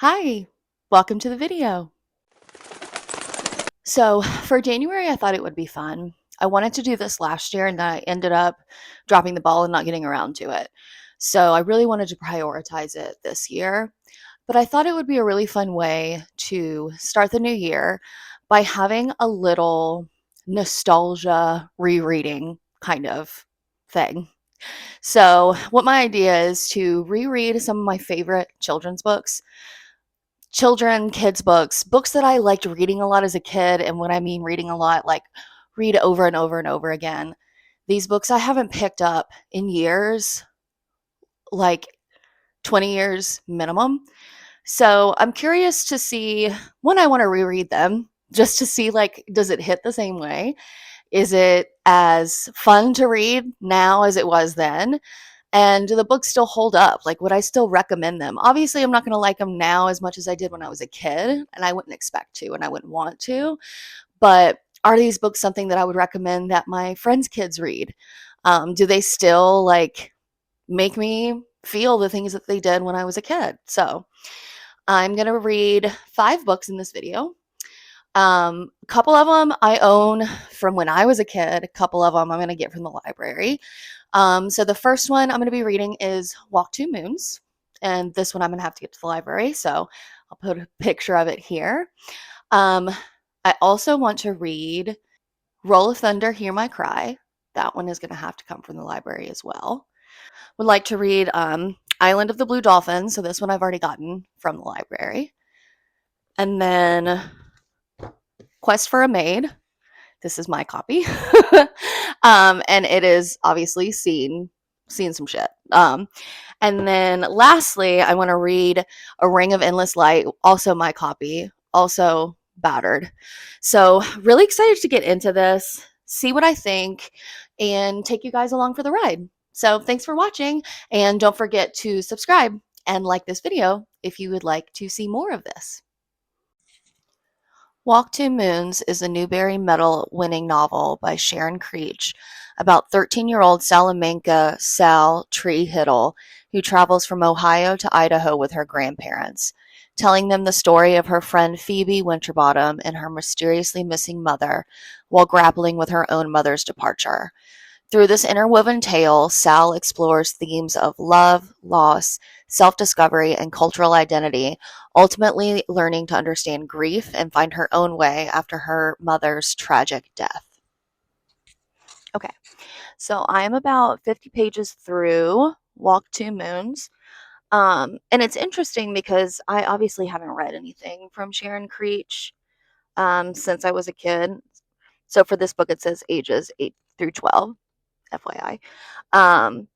Hi, welcome to the video. So for January, I thought it would be fun. I wanted to do this last year and then I ended up dropping the ball and not getting around to it. So I really wanted to prioritize it this year. But I thought it would be a really fun way to start the new year by having a little nostalgia rereading kind of thing. So, what my idea is to reread some of my favorite children's books, kids' books, books that I liked reading a lot as a kid. And when I mean reading a lot, like read over and over and over again. These books I haven't picked up in years, like 20 years minimum. So I'm curious to see when I want to reread them, just to see like, does it hit the same way? Is it as fun to read now as it was then? And do the books still hold up? Like, would I still recommend them? Obviously, I'm not going to like them now as much as I did when I was a kid, and I wouldn't expect to, and I wouldn't want to. But are these books something that I would recommend that my friends' kids read? Do they still like make me feel the things that they did when I was a kid? So I'm going to read 5 books in this video. A couple of them I own from when I was a kid. A couple of them I'm going to get from the library. So the first one I'm going to be reading is Walk Two Moons. And this one I'm going to have to get to the library. So I'll put a picture of it here. Um, I also want to read Roll of Thunder, Hear My Cry. That one is going to have to come from the library as well. Would like to read Island of the Blue Dolphin. So this one I've already gotten from the library. And then Quest for a Maid. This is my copy. And it is obviously seen some shit. And then lastly, I want to read A Ring of Endless Light, also my copy, also battered. So really excited to get into this, see what I think, and take you guys along for the ride. So thanks for watching, and don't forget to subscribe and like this video if you would like to see more of this. Walk Two Moons is a Newbery Medal-winning novel by Sharon Creech about 13-year-old Salamanca Sal Tree Hiddle, who travels from Ohio to Idaho with her grandparents, telling them the story of her friend Phoebe Winterbottom and her mysteriously missing mother while grappling with her own mother's departure. Through this interwoven tale, Sal explores themes of love, loss, self-discovery, and cultural identity, ultimately learning to understand grief and find her own way after her mother's tragic death. Okay, so I'm about 50 pages through Walk Two Moons. And it's interesting because I obviously haven't read anything from Sharon Creech since I was a kid. So for this book, it says ages 8 through 12, FYI. Um,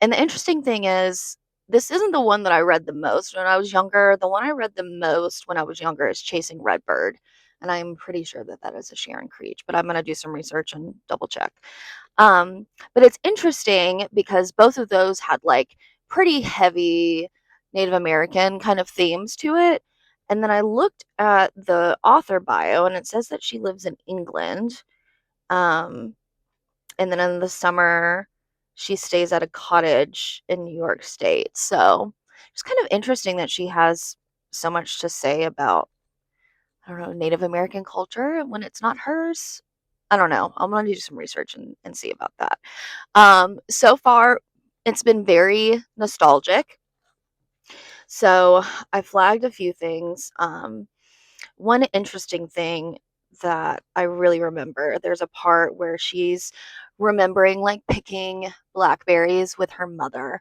and the interesting thing is, this isn't the one that I read the most when I was younger. The one I read the most when I was younger is Chasing Redbird. And I'm pretty sure that that is a Sharon Creech, but I'm going to do some research and double check. But it's interesting because both of those had like pretty heavy Native American kind of themes to it. And then I looked at the author bio and it says that she lives in England. Um, and then in the summer, she stays at a cottage in New York State. So it's kind of interesting that she has so much to say about, I don't know, Native American culture when it's not hers. I don't know. I'm going to do some research and see about that. So far, it's been very nostalgic. So I flagged a few things. One interesting thing that I really remember, there's a part where she's remembering like picking blackberries with her mother.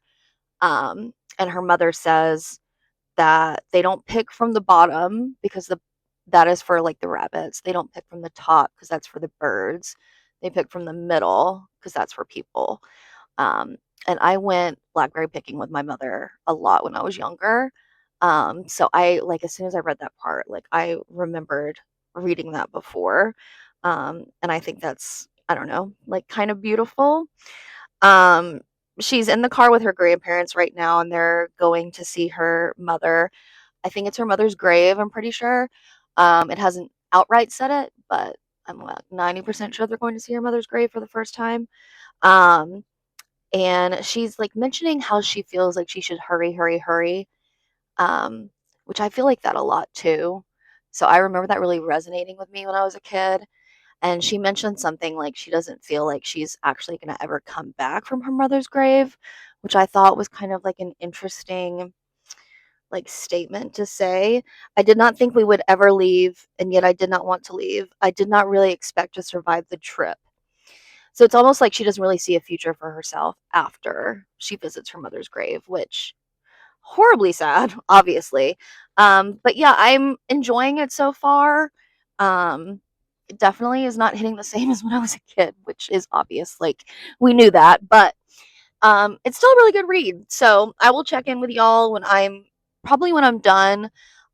And her mother says that they don't pick from the bottom because that is for like the rabbits. They don't pick from the top because that's for the birds. They pick from the middle because that's for people. Um, and I went blackberry picking with my mother a lot when I was younger. So I like as soon as I read that part, like I remembered reading that before. And I think that's, I don't know, like kind of beautiful. Um, she's in the car with her grandparents right now and they're going to see her mother. I think it's her mother's grave, I'm pretty sure. It hasn't outright said it, but I'm like 90% sure they're going to see her mother's grave for the first time. Um, and she's like mentioning how she feels like she should hurry, hurry, hurry. Um, which I feel like that a lot too. So I remember that really resonating with me when I was a kid. And she mentioned something like she doesn't feel like she's actually going to ever come back from her mother's grave, which I thought was kind of like an interesting like statement to say. I did not think we would ever leave, and yet I did not want to leave. I did not really expect to survive the trip. So it's almost like she doesn't really see a future for herself after she visits her mother's grave, which horribly sad, obviously. But yeah, I'm enjoying it so far. It definitely is not hitting the same as when I was a kid, which is obvious. Like we knew that, but it's still a really good read. So I will check in with y'all when I'm probably when I'm done.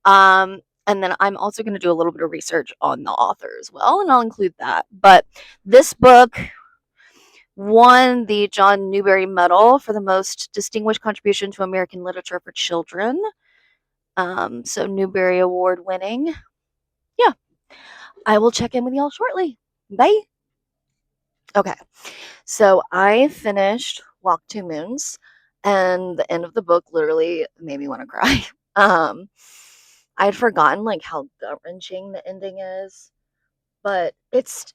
And then I'm also going to do a little bit of research on the author as well, and I'll include that. But this book won the John Newbery Medal for the most distinguished contribution to American literature for children. So Newbery Award winning. Yeah, I will check in with y'all shortly. Bye. Okay, so I finished Walk Two Moons, and the end of the book literally made me want to cry. Um, I had forgotten like how gut wrenching the ending is, but it's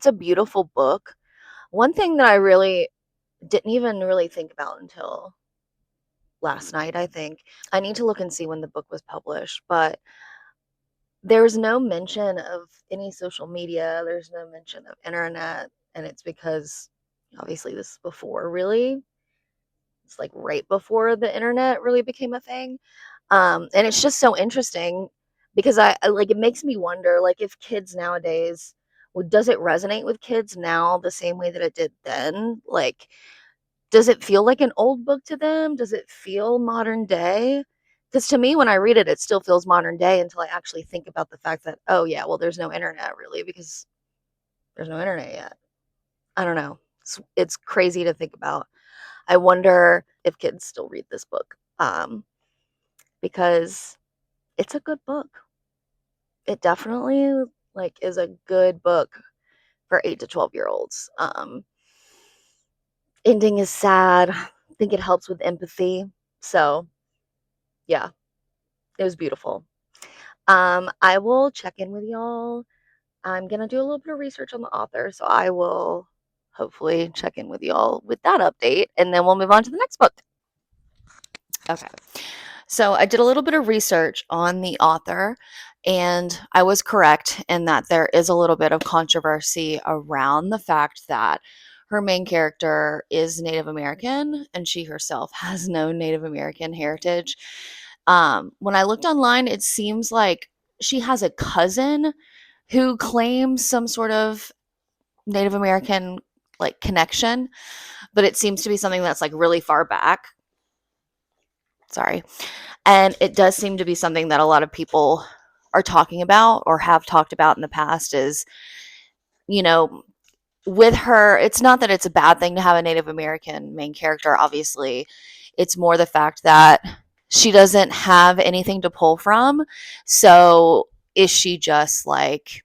a beautiful book. One thing that I really didn't even really think about until last night, I think. I need to look and see when the book was published, but there's no mention of any social media, there's no mention of internet, and it's because obviously this is before really. It's like right before the internet really became a thing. And it's just so interesting because I like it makes me wonder like if kids nowadays, well, does it resonate with kids now the same way that it did then? Like does it feel like an old book to them? Does it feel modern day? Because to me, when I read it, it still feels modern day until I actually think about the fact that, oh, yeah, well, there's no internet really because there's no internet yet. I don't know. It's crazy to think about. I wonder if kids still read this book because it's a good book. It definitely like is a good book for 8 to 12-year-olds. Ending is sad. I think it helps with empathy. So yeah, it was beautiful. I will check in with y'all. I'm gonna do a little bit of research on the author, so I will hopefully check in with y'all with that update, and then we'll move on to the next book. Okay. So I did a little bit of research on the author, and I was correct in that there is a little bit of controversy around the fact that her main character is Native American and she herself has no Native American heritage. When I looked online, it seems like she has a cousin who claims some sort of Native American like connection, but it seems to be something that's like really far back. Sorry. And it does seem to be something that a lot of people are talking about or have talked about in the past is, you know, with her, it's not that it's a bad thing to have a Native American main character, obviously. It's more the fact that she doesn't have anything to pull from. So is she just like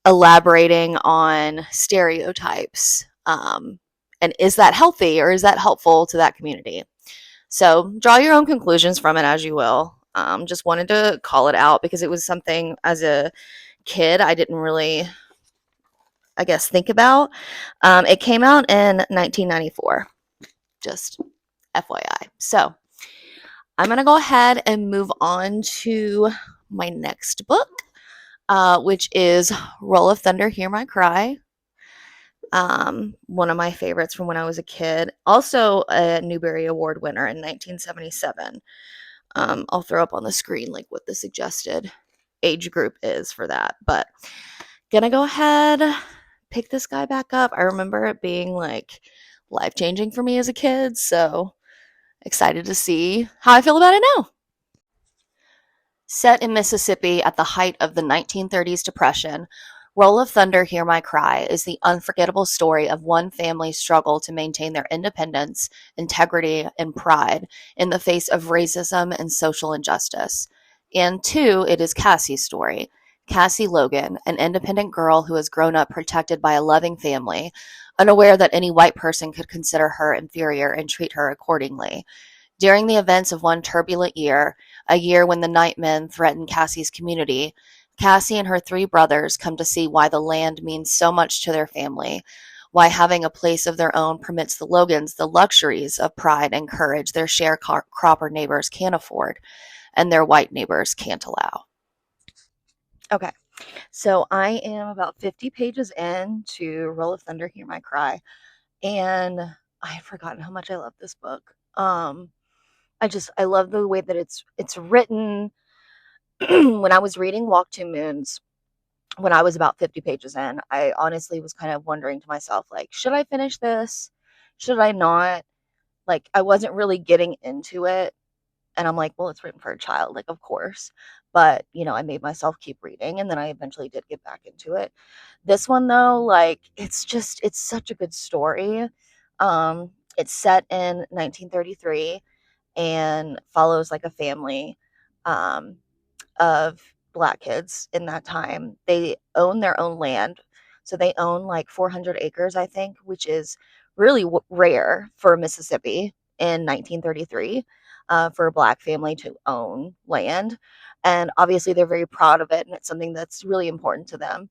elaborating on stereotypes? And is that healthy or is that helpful to that community? So draw your own conclusions from it as you will. Just wanted to call it out because it was something as a kid I didn't really, I guess, think about. It came out in 1994, just FYI. So I'm going to go ahead and move on to my next book, which is Roll of Thunder, Hear My Cry. One of my favorites from when I was a kid. Also a Newbery Award winner in 1977. I'll throw up on the screen like what the suggested age group is for that. But gonna go ahead, pick this guy back up. I remember it being like life changing for me as a kid. So excited to see how I feel about it now. Set in Mississippi at the height of the 1930s Depression, Roll of Thunder, Hear My Cry is the unforgettable story of one family's struggle to maintain their independence, integrity, and pride in the face of racism and social injustice. And two, it is Cassie's story. Cassie Logan, an independent girl who has grown up protected by a loving family, unaware that any white person could consider her inferior and treat her accordingly. During the events of one turbulent year, a year when the Nightmen threatened Cassie's community, Cassie and her three brothers come to see why the land means so much to their family, why having a place of their own permits the Logans the luxuries of pride and courage their sharecropper neighbors can't afford and their white neighbors can't allow. Okay, so I am about 50 pages in to Roll of Thunder, Hear My Cry, and I had forgotten how much I love this book. I love the way that it's written. When I was reading Walk Two Moons, when I was about 50 pages in, I honestly was kind of wondering to myself, like, should I finish this? Should I not? Like, I wasn't really getting into it. And I'm like, well, it's written for a child, like, of course. But, I made myself keep reading and then I eventually did get back into it. This one, though, like, it's such a good story. It's set in 1933 and follows like a family. Um, of Black kids in that time. They own their own land. So they own like 400 acres, I think, which is really rare for Mississippi in 1933 for a Black family to own land. And obviously, they're very proud of it, and it's something that's really important to them.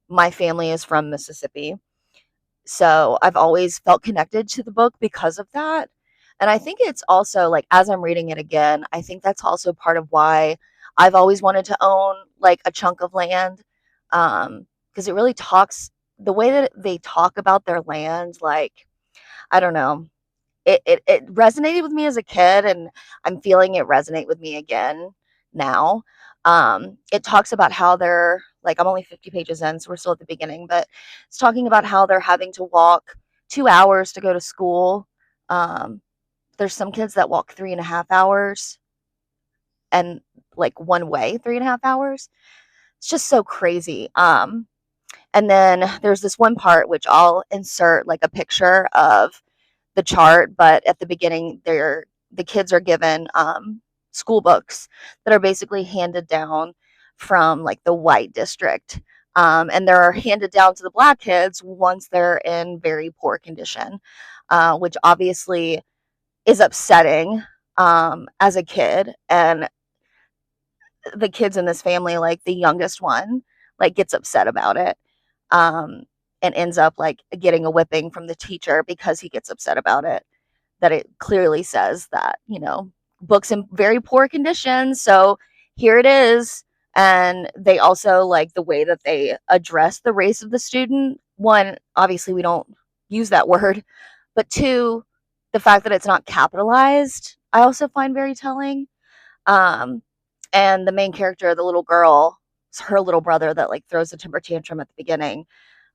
My family is from Mississippi, so I've always felt connected to the book because of that. And I think it's also like as I'm reading it again, I think that's also part of why I've always wanted to own like a chunk of land. Because it really talks the way that they talk about their land, like, I don't know, it resonated with me as a kid, and I'm feeling it resonate with me again now. It talks about how they're like, I'm only 50 pages in, so we're still at the beginning, but it's talking about how they're having to walk 2 hours to go to school. Um, there's some kids that walk 3.5 hours and like one way 3.5 hours. It's just so crazy. And then there's this one part which I'll insert like a picture of the chart, but at the beginning, the kids are given school books that are basically handed down from like the white district, and they're handed down to the Black kids once they're in very poor condition, which obviously is upsetting as a kid. And the kids in this family, like the youngest one, like gets upset about it. Um, and ends up like getting a whipping from the teacher because he gets upset about it, that it clearly says that, books in very poor condition. So here it is. And they also like the way that they address the race of the student. One, obviously, we don't use that word, but two, the fact that it's not capitalized, I also find very telling. Um, and the main character, the little girl, it's her little brother that like throws a temper tantrum at the beginning.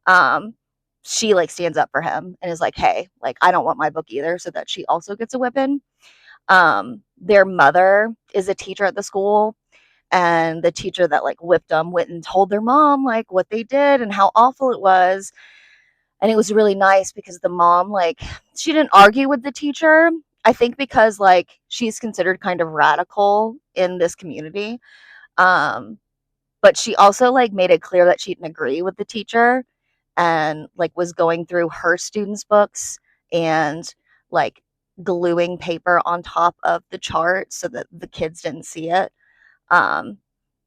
Um, she like stands up for him and is like, "Hey, like I don't want my book either," so that she also gets a whipping. Their mother is a teacher at the school, and the teacher that like whipped them went and told their mom like what they did and how awful it was. And it was really nice because the mom, like, she didn't argue with the teacher. I think because like she's considered kind of radical in this community. Um, but she also like made it clear that she didn't agree with the teacher and like was going through her students' books and like gluing paper on top of the chart so that the kids didn't see it. Um,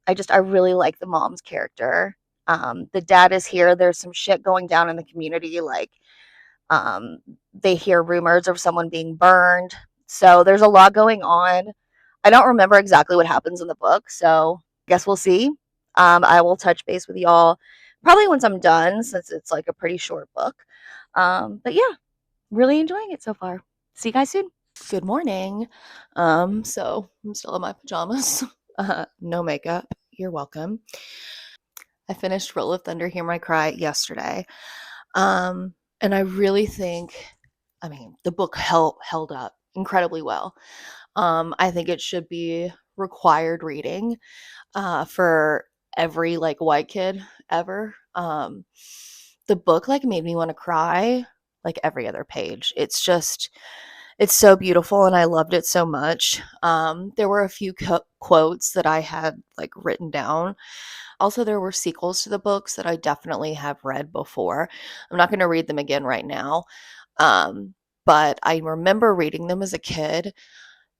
I really like the mom's character. The dad is here. There's some shit going down in the community. Like, um, they hear rumors of someone being burned. So there's a lot going on. I don't remember exactly what happens in the book. So I guess we'll see. I will touch base with y'all probably once I'm done since it's like a pretty short book. But yeah, really enjoying it so far. See you guys soon. Good morning. So I'm still in my pajamas. No makeup. You're welcome. I finished Roll of Thunder, Hear My Cry yesterday. And I really think, I mean, the book held up incredibly well. I think it should be required reading for every like white kid ever. The book like made me want to cry like every other page. It's so beautiful and I loved it so much. There were a few quotes that I had like written down. Also, there were sequels to the books that I definitely have read before. I'm not going to read them again right now. Um, but I remember reading them as a kid.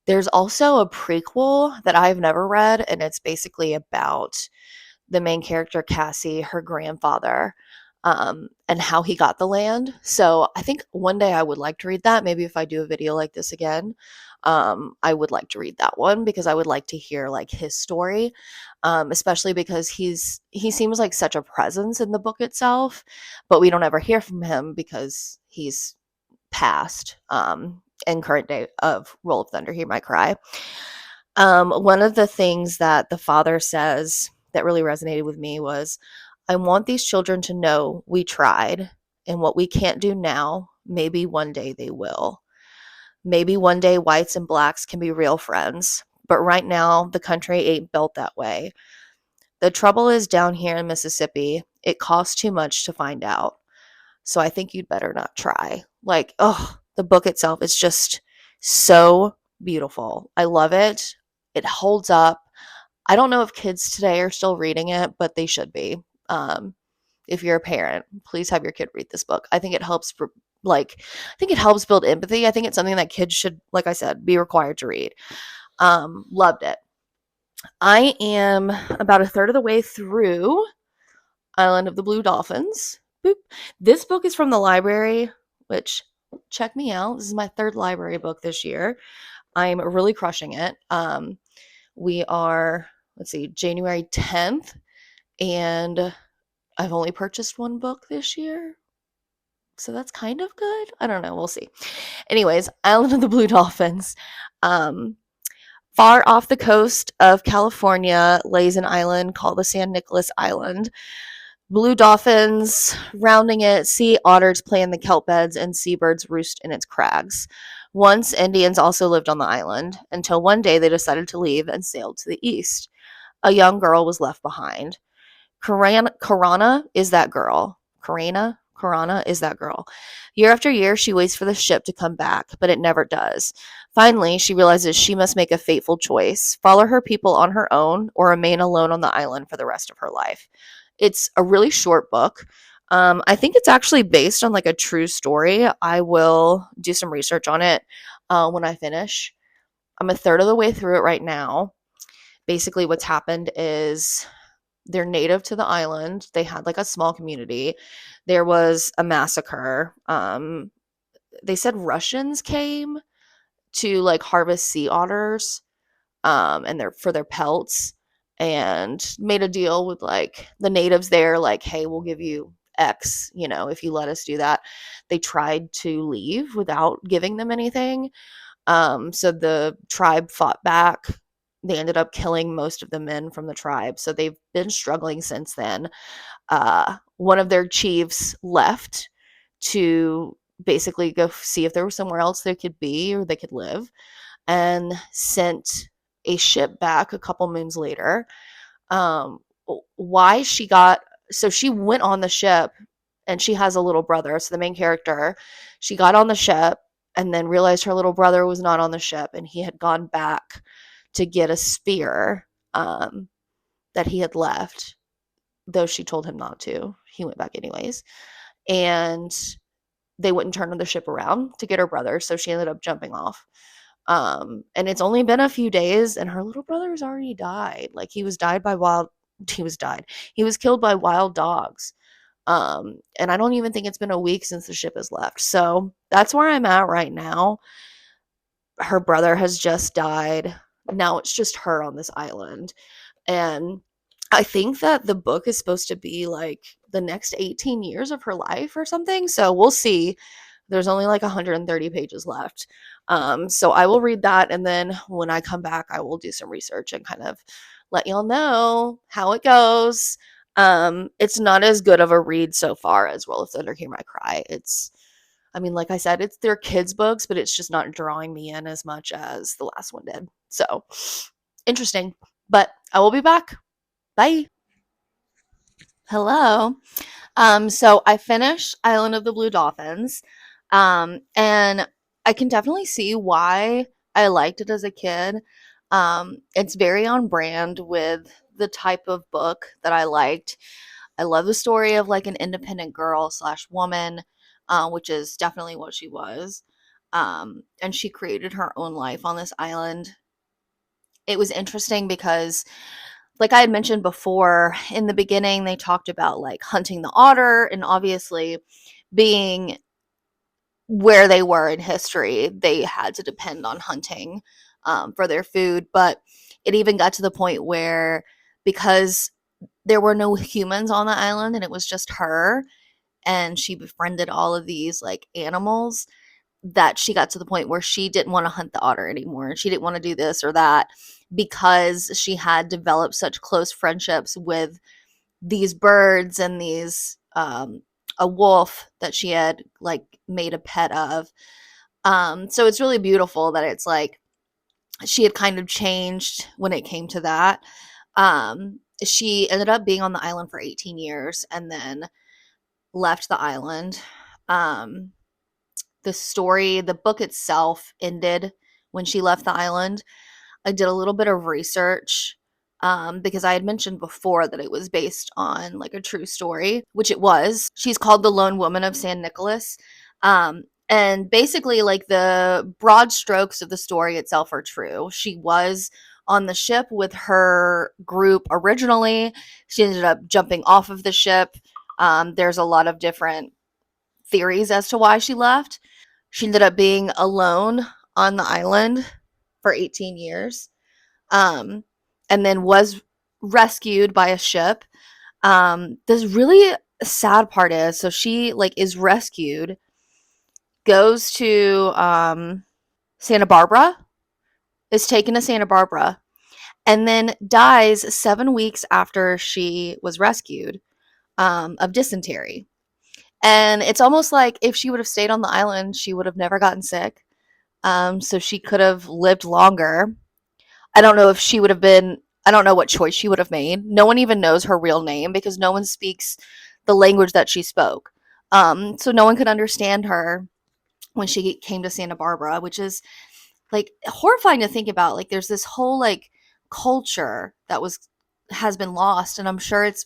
There's also a prequel that I've never read, and it's basically about the main character, Cassie, her grandfather, and how he got the land. So I think one day I would like to read that. Maybe if I do a video like this again, I would like to read that one because I would like to hear like his story, especially because he seems like such a presence in the book itself, but we don't ever hear from him because he's past. In current day of Roll of Thunder, Hear My Cry. One of the things that the father says that really resonated with me was, I want these children to know we tried, and what we can't do now, maybe one day they will. Maybe one day whites and blacks can be real friends, but right now the country ain't built that way. The trouble is down here in Mississippi, it costs too much to find out. So I think you'd better not try. Like, oh, the book itself is just so beautiful. I love it. It holds up. I don't know if kids today are still reading it, but they should be. Um, if you're a parent, please have your kid read this book. I think it helps I think it helps build empathy. I think it's something that kids should, like I said, be required to read. Loved it. I am about a third of the way through Island of the Blue Dolphins. Boop. This book is from the library, which check me out. This is my third library book this year. I'm really crushing it. We are, let's see, January 10th, and I've only purchased one book this year. So that's kind of good. I don't know. We'll see. Anyways, Island of the Blue Dolphins. Um, Far off the coast of California lays an island called the San Nicolas Island. Blue dolphins rounding it, sea otters play in the kelp beds, and seabirds roost in its crags. Once, Indians also lived on the island, until one day they decided to leave and sailed to the east. A young girl was left behind. Karana is that girl. Karana is that girl. Year after year, she waits for the ship to come back, but it never does. Finally, she realizes she must make a fateful choice, follow her people on her own, or remain alone on the island for the rest of her life. It's a really short book. I think it's actually based on like a true story. I will do some research on it when I finish. I'm a third of the way through it right now. Basically, what's happened is they're native to the island. They had like a small community. There was a massacre. They said Russians came to like harvest sea otters and their pelts, and made a deal with like the natives there, like, hey, we'll give you X, if you let us do that. They tried to leave without giving them anything. So the tribe fought back. They ended up killing most of the men from the tribe. So they've been struggling since then. One of their chiefs left to basically go see if there was somewhere else they could be or they could live, and sent a ship back a couple moons later. Um, why she got so she went on the ship, and she has a little brother. So the main character, she got on the ship and then realized her little brother was not on the ship, and he had gone back to get a spear that he had left, though she told him not to. He went back anyways. And they wouldn't turn the ship around to get her brother, so she ended up jumping off. And it's only been a few days, and her little brother's already died. Like he was killed by wild dogs. And I don't even think it's been a week since the ship has left. So that's where I'm at right now. Her brother has just died. Now it's just her on this island. And I think that the book is supposed to be like the next 18 years of her life or something. So we'll see. There's only like 130 pages left. So I will read that. And then when I come back, I will do some research and kind of let y'all know how it goes. It's not as good of a read so far as Roll of Thunder, Hear My Cry. Like I said, it's their kids' books, but it's just not drawing me in as much as the last one did. So interesting. But I will be back. Bye. Hello. So I finished Island of the Blue Dolphins. And I can definitely see why I liked it as a kid. It's very on brand with the type of book that I liked. I love the story of like an independent girl slash woman, which is definitely what she was. And she created her own life on this island. It was interesting because, like I had mentioned before, in the beginning, they talked about like hunting the otter, and obviously, being where they were in history, they had to depend on hunting for their food. But it even got to the point where, because there were no humans on the island and it was just her, and she befriended all of these like animals, that she got to the point where she didn't want to hunt the otter anymore, and she didn't want to do this or that, because she had developed such close friendships with these birds and these a wolf that she had like made a pet of. So it's really beautiful that it's like she had kind of changed when it came to that. She ended up being on the island for 18 years and then left the island. um the book itself ended when she left the island. I did a little bit of research, because I had mentioned before that it was based on like a true story, which it was. She's called the Lone Woman of San Nicolas. And basically, like, the broad strokes of the story itself are true. She was on the ship with her group originally. She ended up jumping off of the ship. There's a lot of different theories as to why she left. She ended up being alone on the island for 18 years, um, and then was rescued by a ship. This really sad part is, so she like is rescued, goes to Santa Barbara, is taken to Santa Barbara, and then dies 7 weeks after she was rescued, of dysentery. And it's almost like if she would have stayed on the island, she would have never gotten sick. So she could have lived longer. I don't know if she would have been, I don't know what choice she would have made. No one even knows her real name because no one speaks the language that she spoke. So no one could understand her when she came to Santa Barbara, which is like horrifying to think about. Like, there's this whole like culture that has been lost, and I'm sure it's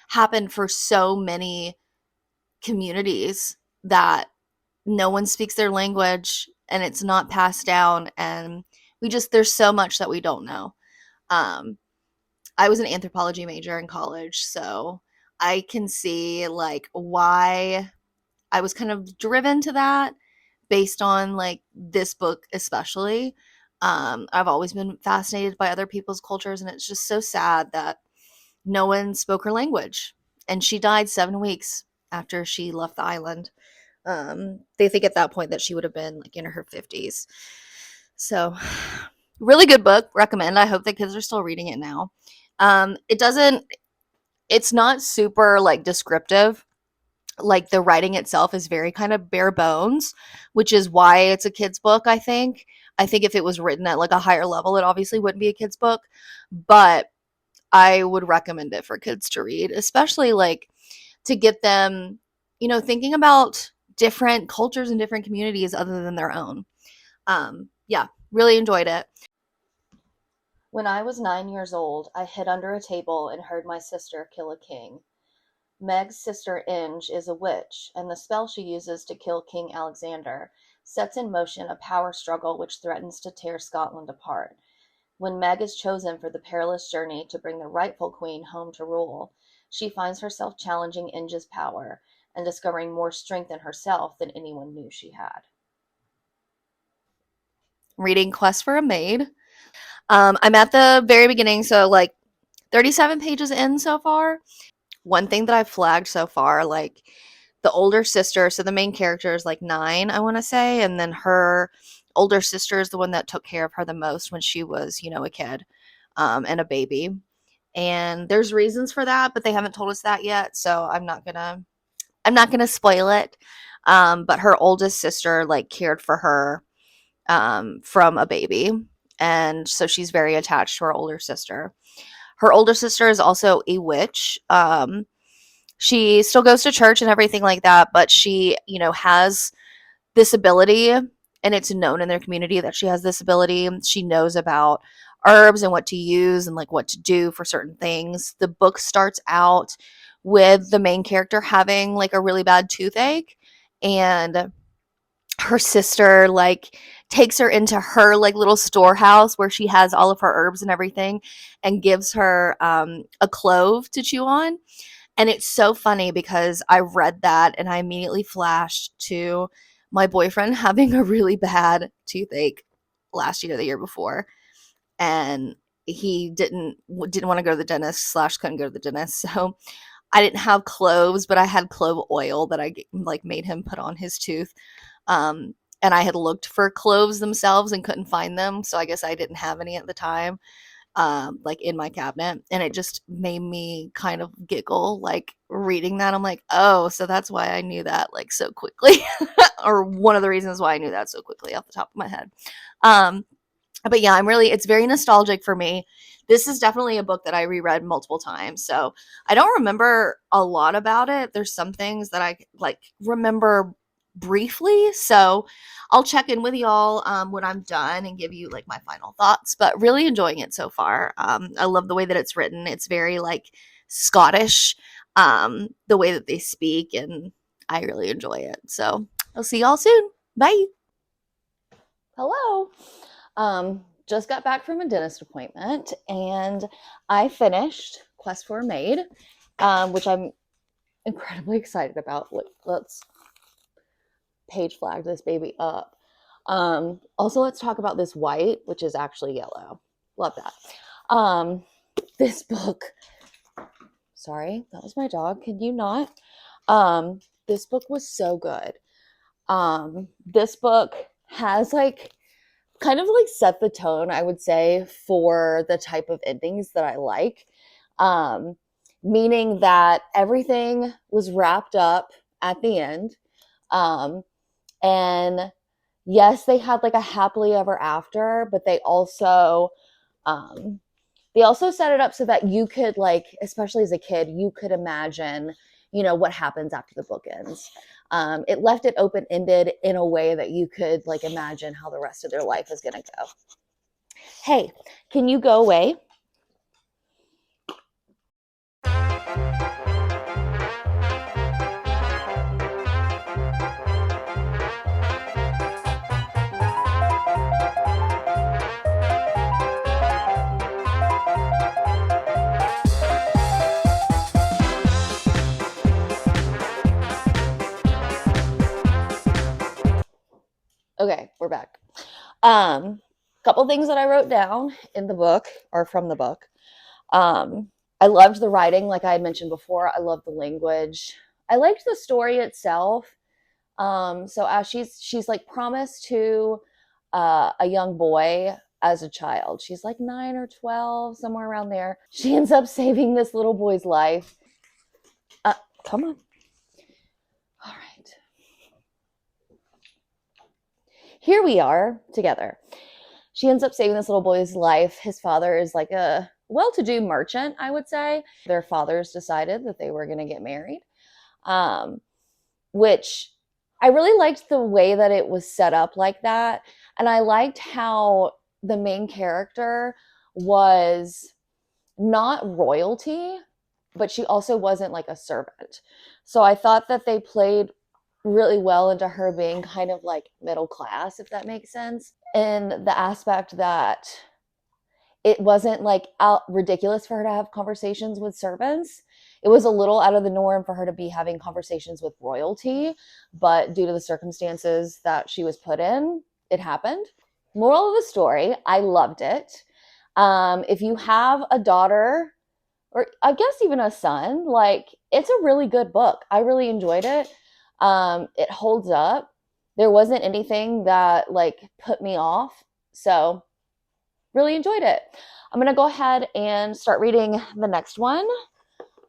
happened for so many communities that no one speaks their language and it's not passed down, and there's so much that we don't know. um I was an anthropology major in college, so I can see like why I was kind of driven to that based on like this book especially. I've always been fascinated by other people's cultures, and it's just so sad that no one spoke her language, and she died 7 weeks after she left the island. They think at that point that she would have been like in her 50s. So, really good book. Recommend. I hope the kids are still reading it now. It doesn't. It's not super like descriptive. Like, the writing itself is very kind of bare bones, which is why it's a kid's book. I think if it was written at like a higher level, it obviously wouldn't be a kid's book. But I would recommend it for kids to read, especially like to get them, thinking about different cultures and different communities other than their own. Yeah, really enjoyed it. When I was 9 years old, I hid under a table and heard my sister kill a king. Meg's sister Inge is a witch, and the spell she uses to kill King Alexander sets in motion a power struggle which threatens to tear Scotland apart. When Meg is chosen for the perilous journey to bring the rightful queen home to rule, she finds herself challenging Inge's power and discovering more strength in herself than anyone knew she had. Reading Quest for a Maid. I'm at the very beginning, so like 37 pages in so far. One thing that I've flagged so far, like, the older sister, so the main character is like 9, I want to say, and then her older sister is the one that took care of her the most when she was, a kid, and a baby. And there's reasons for that, but they haven't told us that yet, so I'm not gonna spoil it. But her oldest sister like cared for her, from a baby, and so she's very attached to her older sister. Her older sister is also a witch. She still goes to church and everything like that, but she, has this ability, and it's known in their community that she has this ability. She knows about herbs and what to use and like what to do for certain things. The book starts out with the main character having like a really bad toothache, and her sister like takes her into her like little storehouse where she has all of her herbs and everything, and gives her a clove to chew on. And it's so funny because I read that and I immediately flashed to my boyfriend having a really bad toothache last year, the year before, and he didn't want to go to the dentist slash couldn't go to the dentist. So I didn't have cloves, but I had clove oil that I like made him put on his tooth. And I had looked for cloves themselves and couldn't find them, so I guess I didn't have any at the time, like in my cabinet, and it just made me kind of giggle, like reading that. I'm like, oh, so that's why I knew that like so quickly, or one of the reasons why I knew that so quickly off the top of my head. Um, but yeah, it's very nostalgic for me. This is definitely a book that I reread multiple times. So I don't remember a lot about it. There's some things that I like remember briefly. So I'll check in with y'all when I'm done and give you like my final thoughts. But really enjoying it so far. I love the way that it's written. It's very like Scottish, the way that they speak, and I really enjoy it. So I'll see y'all soon. Bye. Hello. Just got back from a dentist appointment, and I finished Quest for a Maid, which I'm incredibly excited about. Let's page flag this baby up. Also, let's talk about this white, which is actually yellow. Love that. This book, sorry, that was my dog. Can you not? This book was so good. This book has like kind of like set the tone, I would say, for the type of endings that I like. Meaning that everything was wrapped up at the end. And yes, they had like a happily ever after, but they also set it up so that you could, like, especially as a kid, you could imagine, what happens after the book ends. It left it open-ended in a way that you could like imagine how the rest of their life is going to go. Hey, can you go away? Okay, we're back. Couple things that I wrote down in the book, or from the book. I loved the writing, like I had mentioned before. I loved the language. I liked the story itself. So as she's like promised to a young boy as a child. She's like 9 or 12, somewhere around there. She ends up saving this little boy's life. Come on. All right. Here we are together. She ends up saving this little boy's life. His father is like a well-to-do merchant, I would say. Their fathers decided that they were going to get married, which I really liked the way that it was set up like that. And I liked how the main character was not royalty, but she also wasn't like a servant. So I thought that they played really well into her being kind of like middle class, if that makes sense. In the aspect that it wasn't like ridiculous for her to have conversations with servants. It was a little out of the norm for her to be having conversations with royalty, but due to the circumstances that she was put in, it happened. Moral of the story, I loved it. If you have a daughter, or I guess even a son, like, it's a really good book. I really enjoyed it. It holds up. There wasn't anything that like put me off. So really enjoyed it. I'm going to go ahead and start reading the next one,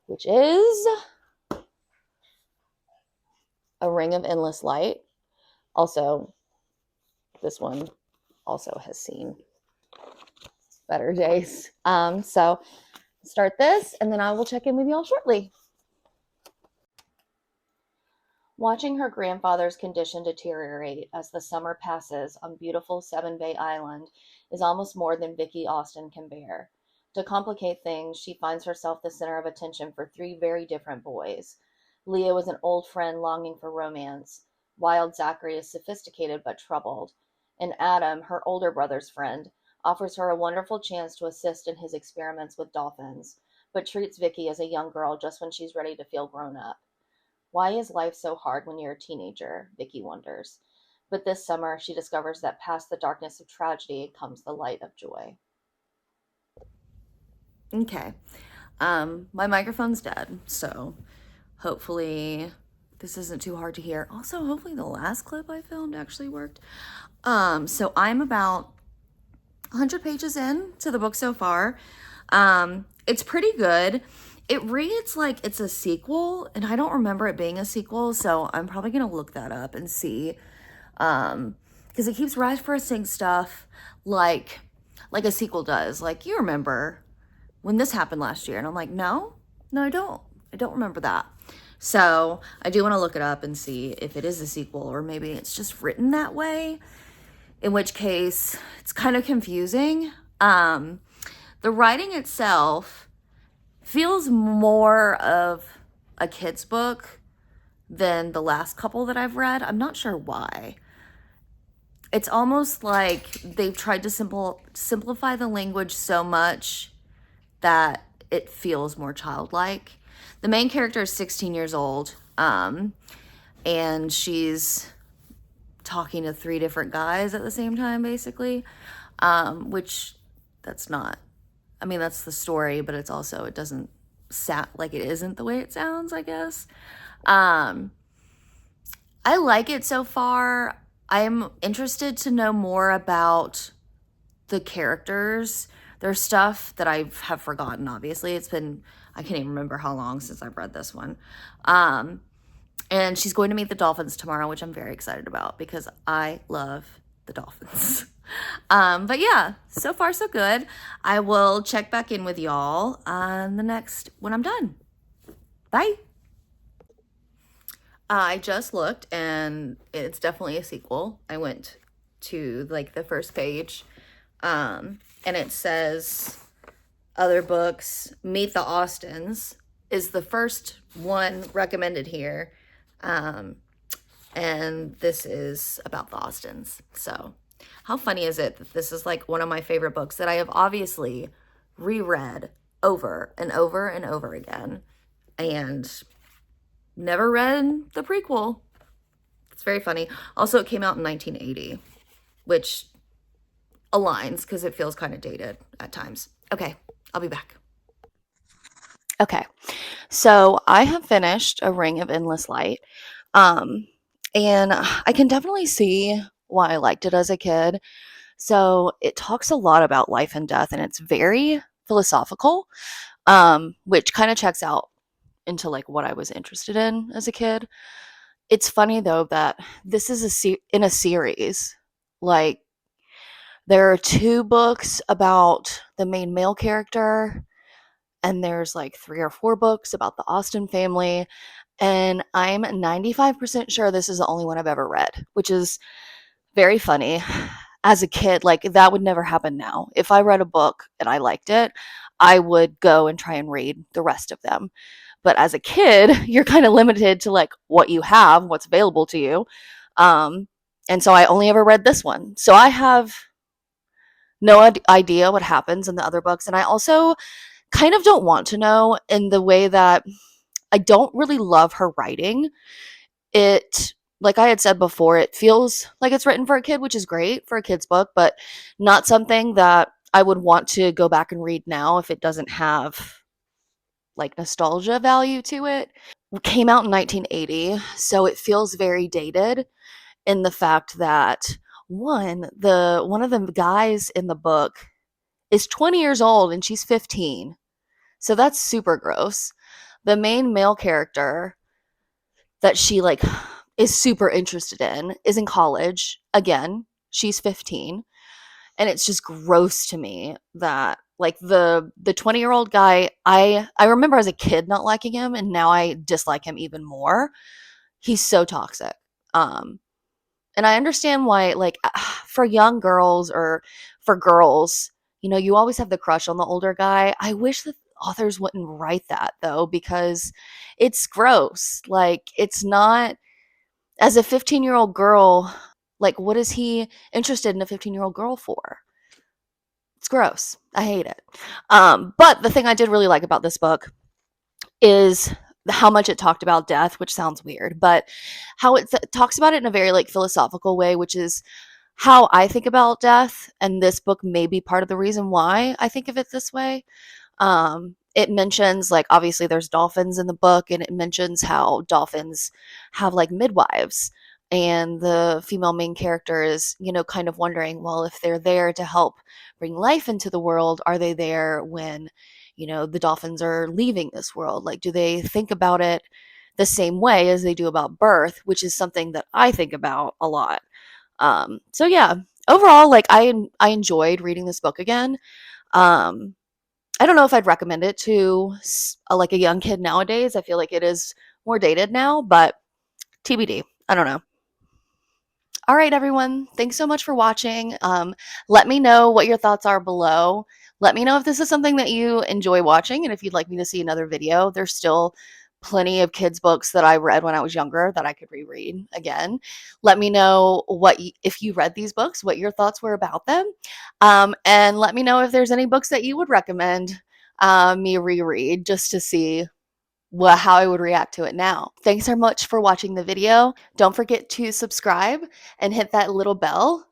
which is A Ring of Endless Light. Also, this one also has seen better days. So start this, and then I will check in with y'all shortly. Watching her grandfather's condition deteriorate as the summer passes on beautiful Seven Bay Island is almost more than Vicky Austin can bear. To complicate things, she finds herself the center of attention for three very different boys. Leo is an old friend longing for romance. Wild Zachary is sophisticated but troubled, and Adam, her older brother's friend, offers her a wonderful chance to assist in his experiments with dolphins, but treats Vicky as a young girl just when she's ready to feel grown up. Why is life so hard when you're a teenager? Vicky wonders. But this summer, she discovers that past the darkness of tragedy comes the light of joy. Okay. My microphone's dead, so hopefully this isn't too hard to hear. Also, hopefully the last clip I filmed actually worked. So I'm about 100 pages in to the book so far. It's pretty good. It reads like it's a sequel, and I don't remember it being a sequel, so I'm probably gonna look that up and see. Because it keeps referencing stuff like a sequel does. Like, you remember when this happened last year, and I'm like, no, I don't. I don't remember that. So I do want to look it up and see if it is a sequel, or maybe it's just written that way, in which case it's kind of confusing. The writing itself feels more of a kid's book than the last couple that I've read. I'm not sure why. It's almost like they've tried to simplify the language so much that it feels more childlike. The main character is 16 years old, and she's talking to 3 different guys at the same time, basically, which that's not, I mean, that's the story, but it's also, it doesn't sound like it isn't the way it sounds, I guess. I like it so far. I'm interested to know more about the characters. There's stuff that I have forgotten, obviously. It's been, I can't even remember how long since I've read this one. And she's going to meet the dolphins tomorrow, which I'm very excited about because I love the dolphins. But yeah, so far so good. I will check back in with y'all on the next when I'm done. Bye. I just looked and it's definitely a sequel. I went to like the first page, and it says other books. Meet the Austins is the first one recommended here. And this is about the Austins. So how funny is it that this is like one of my favorite books that I have obviously reread over and over and over again, and never read the prequel. It's very funny. Also, it came out in 1980, which aligns because it feels kind of dated at times. Okay, I'll be back. Okay, so I have finished A Ring of Endless Light. Um, and I can definitely see why I liked it as a kid. So it talks a lot about life and death, and it's very philosophical, which kind of checks out into like what I was interested in as a kid. It's funny though that this is in a series. Like, there are 2 books about the main male character, and there's like 3 or 4 books about the Austen family, and I'm 95% sure this is the only one I've ever read, which is very funny. As a kid, like, that would never happen now. If I read a book and I liked it, I would go and try and read the rest of them. But as a kid, you're kind of limited to like what you have, what's available to you. Um, and so I only ever read this one. So I have no idea what happens in the other books. And I also kind of don't want to know, in the way that I don't really love her writing. It, like I had said before, it feels like it's written for a kid, which is great for a kid's book, but not something that I would want to go back and read now if it doesn't have like nostalgia value to it. It came out in 1980, so it feels very dated in the fact that one of the guys in the book is 20 years old and she's 15. So that's super gross. The main male character that she like is super interested in is in college. Again, she's 15. And it's just gross to me that like the 20-year-old guy, I remember as a kid not liking him, and now I dislike him even more. He's so toxic. Um and I understand why, like, for young girls or for girls, you always have the crush on the older guy. I wish that authors wouldn't write that though, because it's gross. Like, it's not As a 15-year-old girl, like, what is he interested in a 15-year-old girl for? It's gross. I hate it. But the thing I did really like about this book is how much it talked about death, which sounds weird, but how it talks about it in a very like philosophical way, which is how I think about death. And this book may be part of the reason why I think of it this way. It mentions like obviously there's dolphins in the book, and it mentions how dolphins have like midwives, and the female main character is, you know, kind of wondering, well, if they're there to help bring life into the world, are they there when, you know, the dolphins are leaving this world? Like, do they think about it the same way as they do about birth, which is something that I think about a lot. So yeah, overall, like I enjoyed reading this book again. Um, I don't know if I'd recommend it to like a young kid nowadays. I feel like it is more dated now, but TBD. I don't know. All right, everyone. Thanks so much for watching. Let me know what your thoughts are below. Let me know if this is something that you enjoy watching and if you'd like me to see another video. There's still plenty of kids' books that I read when I was younger that I could reread again. Let me know if you read these books, what your thoughts were about them. And let me know if there's any books that you would recommend me reread just to see how I would react to it now. Thanks so much for watching the video. Don't forget to subscribe and hit that little bell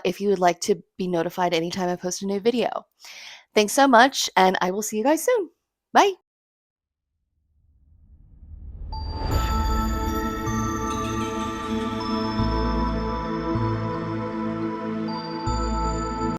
if you would like to be notified anytime I post a new video. Thanks so much, and I will see you guys soon. Bye.